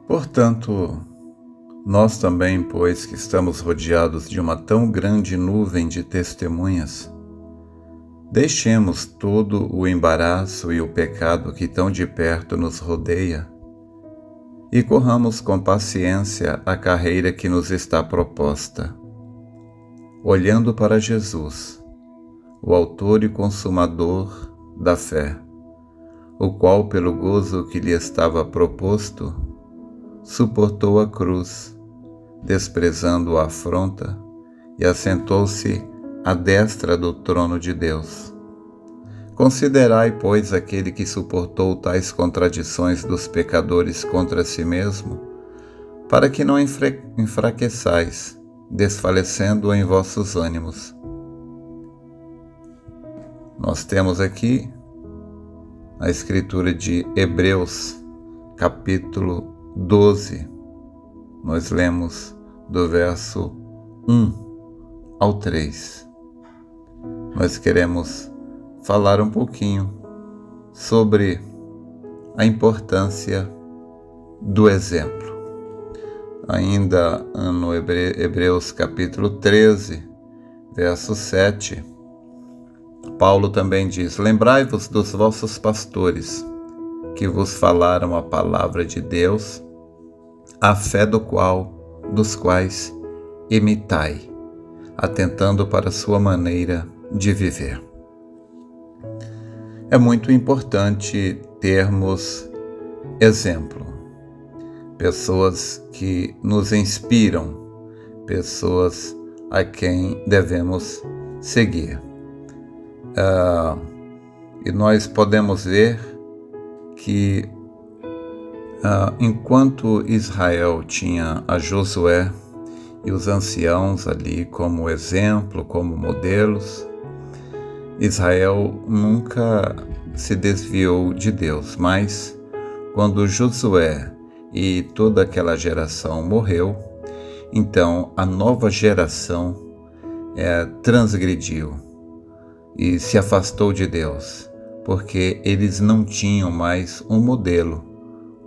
Portanto, nós também, pois que estamos rodeados de uma tão grande nuvem de testemunhas, deixemos todo o embaraço e o pecado que tão de perto nos rodeia e corramos com paciência a carreira que nos está proposta, olhando para Jesus, o autor e consumador da fé, o qual, pelo gozo que lhe estava proposto, suportou a cruz, desprezando a afronta, e assentou-se à destra do trono de Deus. Considerai, pois, aquele que suportou tais contradições dos pecadores contra si mesmo, para que não enfraqueçais, desfalecendo em vossos ânimos. Nós temos aqui a escritura de Hebreus, capítulo 12. Nós lemos do verso 1 ao 3. Nós queremos falar um pouquinho sobre a importância do exemplo. Ainda no Hebreus capítulo 13, verso 7, Paulo também diz: lembrai-vos dos vossos pastores, que vos falaram a palavra de Deus, a fé dos quais imitai, atentando para a sua maneira de viver. É muito importante termos exemplo, pessoas que nos inspiram, pessoas a quem devemos seguir. E nós podemos ver que enquanto Israel tinha a Josué e os anciãos ali como exemplo, como modelos, Israel nunca se desviou de Deus, mas quando Josué e toda aquela geração morreu, então a nova geração transgrediu e se afastou de Deus, porque eles não tinham mais um modelo,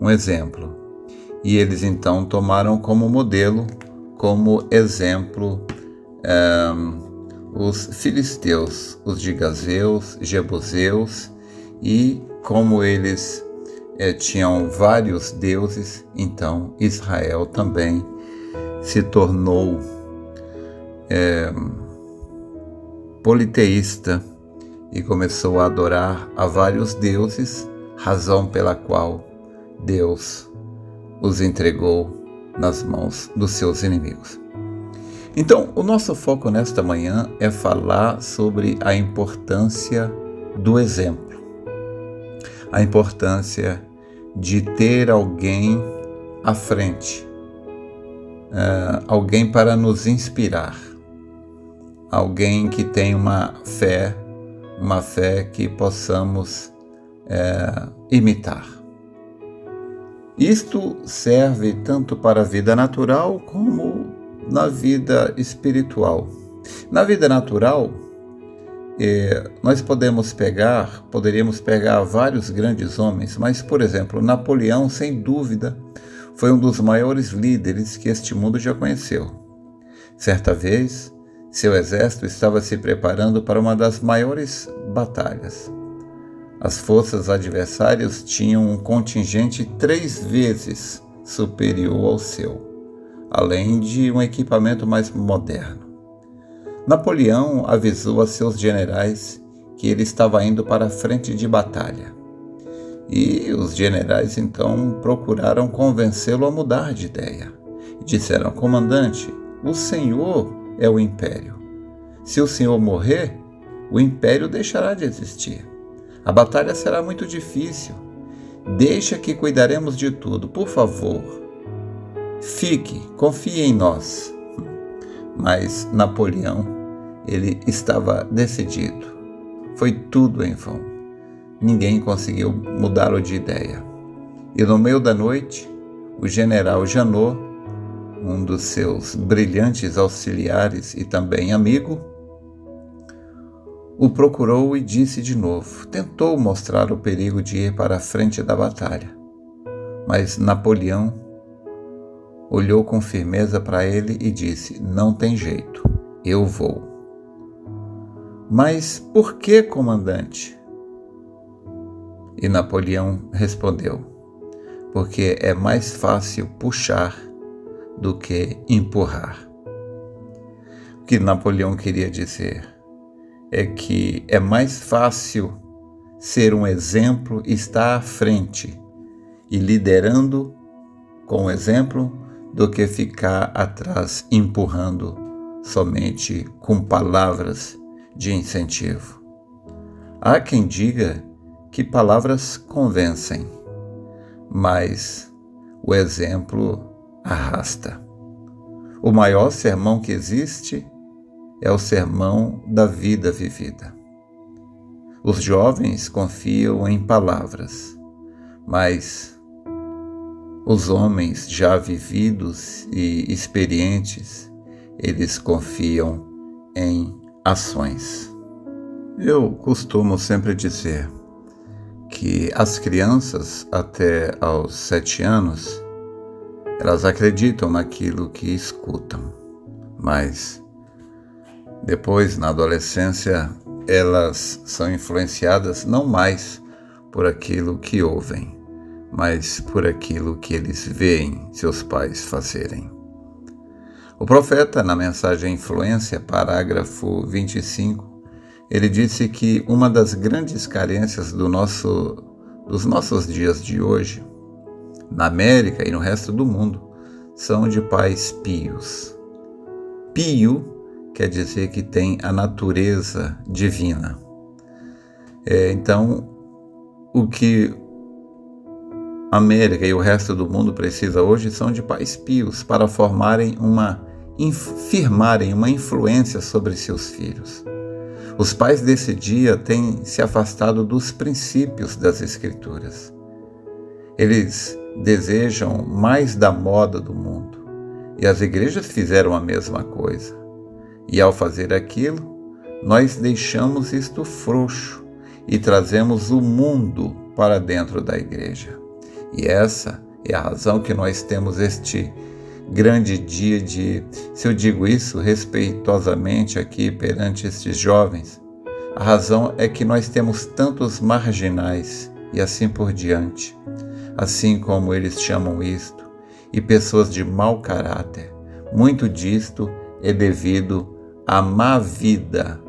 um exemplo. E eles então tomaram como modelo, como exemplo, os filisteus, os gigazeus, jebuseus, e como eles tinham vários deuses, então Israel também se tornou politeísta e começou a adorar a vários deuses, razão pela qual Deus os entregou nas mãos dos seus inimigos. Então, o nosso foco nesta manhã é falar sobre a importância do exemplo, a importância de ter alguém à frente, alguém para nos inspirar, alguém que tem uma fé que possamos imitar. Isto serve tanto para a vida natural como na vida espiritual. Na vida natural, nós poderíamos pegar vários grandes homens, mas, por exemplo, Napoleão, sem dúvida, foi um dos maiores líderes que este mundo já conheceu. Certa vez, seu exército estava se preparando para uma das maiores batalhas. As forças adversárias tinham um contingente 3 vezes superior ao seu, além de um equipamento mais moderno. Napoleão avisou a seus generais que ele estava indo para a frente de batalha. E os generais então procuraram convencê-lo a mudar de ideia. Disseram: comandante, o senhor é o império. Se o senhor morrer, o império deixará de existir. A batalha será muito difícil. Deixa que cuidaremos de tudo, por favor. Confie em nós. Mas Napoleão, ele estava decidido. Foi tudo em vão. Ninguém conseguiu mudá-lo de ideia. E no meio da noite, o general Janot, um dos seus brilhantes auxiliares e também amigo, o procurou e disse de novo. Tentou mostrar o perigo de ir para a frente da batalha. Mas Napoleão olhou com firmeza para ele e disse: "Não tem jeito, eu vou." "Mas por que, comandante?" E Napoleão respondeu: "Porque é mais fácil puxar do que empurrar." O que Napoleão queria dizer é que é mais fácil ser um exemplo, estar à frente e liderando com o exemplo, do que ficar atrás empurrando somente com palavras de incentivo. Há quem diga que palavras convencem, mas o exemplo arrasta. O maior sermão que existe é o sermão da vida vivida. Os jovens confiam em palavras, mas os homens já vividos e experientes, eles confiam em ações. Eu costumo sempre dizer que as crianças até aos 7 anos, elas acreditam naquilo que escutam, mas depois, na adolescência, elas são influenciadas não mais por aquilo que ouvem, mas por aquilo que eles veem seus pais fazerem. O profeta, na mensagem Influência, parágrafo 25, ele disse que uma das grandes carências dos nossos dias de hoje, na América e no resto do mundo, são de pais pios. Pio quer dizer que tem a natureza divina. Então, o que a América e o resto do mundo precisa hoje são de pais pios para firmarem uma influência sobre seus filhos. Os pais desse dia têm se afastado dos princípios das Escrituras. Eles desejam mais da moda do mundo, e as igrejas fizeram a mesma coisa. E ao fazer aquilo, nós deixamos isto frouxo e trazemos o mundo para dentro da igreja. E essa é a razão que nós temos este grande dia se eu digo isso respeitosamente aqui perante estes jovens, a razão é que nós temos tantos marginais e assim por diante, assim como eles chamam isto, e pessoas de mau caráter. Muito disto é devido à má vida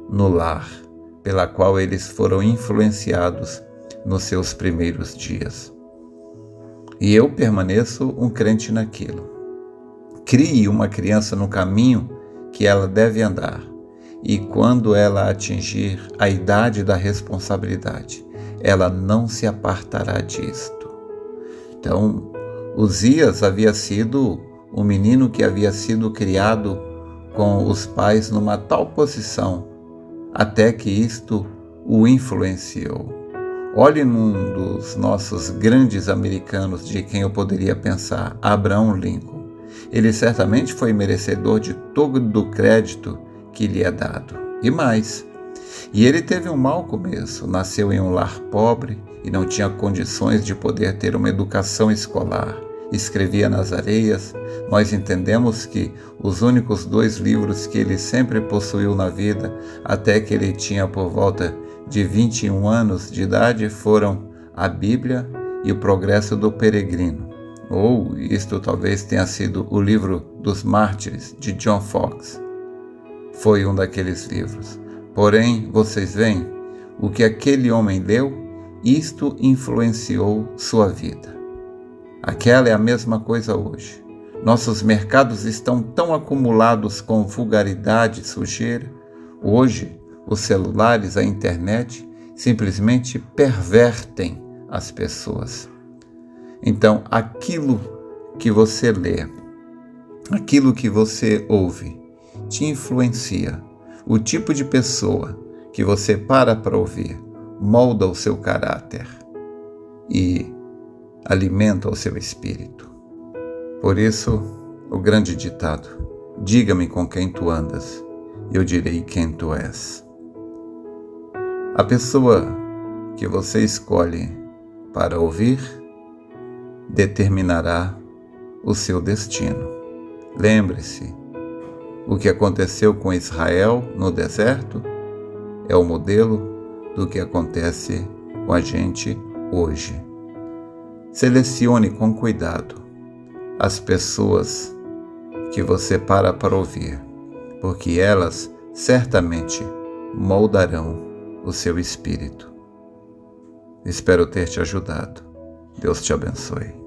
no lar, pela qual eles foram influenciados nos seus primeiros dias. E eu permaneço um crente naquilo. Crie uma criança no caminho que ela deve andar, e quando ela atingir a idade da responsabilidade, ela não se apartará disto. Então, Uzias havia sido um menino que havia sido criado com os pais numa tal posição, até que isto o influenciou. Olhe num dos nossos grandes americanos de quem eu poderia pensar, Abraham Lincoln. Ele certamente foi merecedor de todo o crédito que lhe é dado. E mais, ele teve um mau começo, nasceu em um lar pobre e não tinha condições de poder ter uma educação escolar. Escrevia nas areias. Nós entendemos que os únicos 2 livros que ele sempre possuiu na vida, até que ele tinha por volta de 21 anos de idade, foram a Bíblia e o Progresso do Peregrino. Ou isto talvez tenha sido o livro dos Mártires, de John Foxe. Foi um daqueles livros. Porém, vocês veem, o que aquele homem leu, isto influenciou sua vida. Aquela é a mesma coisa hoje. Nossos mercados estão tão acumulados com vulgaridade e sujeira. Hoje, os celulares, a internet, simplesmente pervertem as pessoas. Então, aquilo que você lê, aquilo que você ouve, te influencia. O tipo de pessoa que você para ouvir molda o seu caráter e alimenta o seu espírito. Por isso, o grande ditado: diga-me com quem tu andas, eu direi quem tu és. A pessoa que você escolhe para ouvir determinará o seu destino. Lembre-se, o que aconteceu com Israel no deserto é o modelo do que acontece com a gente hoje. Selecione com cuidado as pessoas que você para ouvir, porque elas certamente moldarão o seu espírito. Espero ter te ajudado. Deus te abençoe.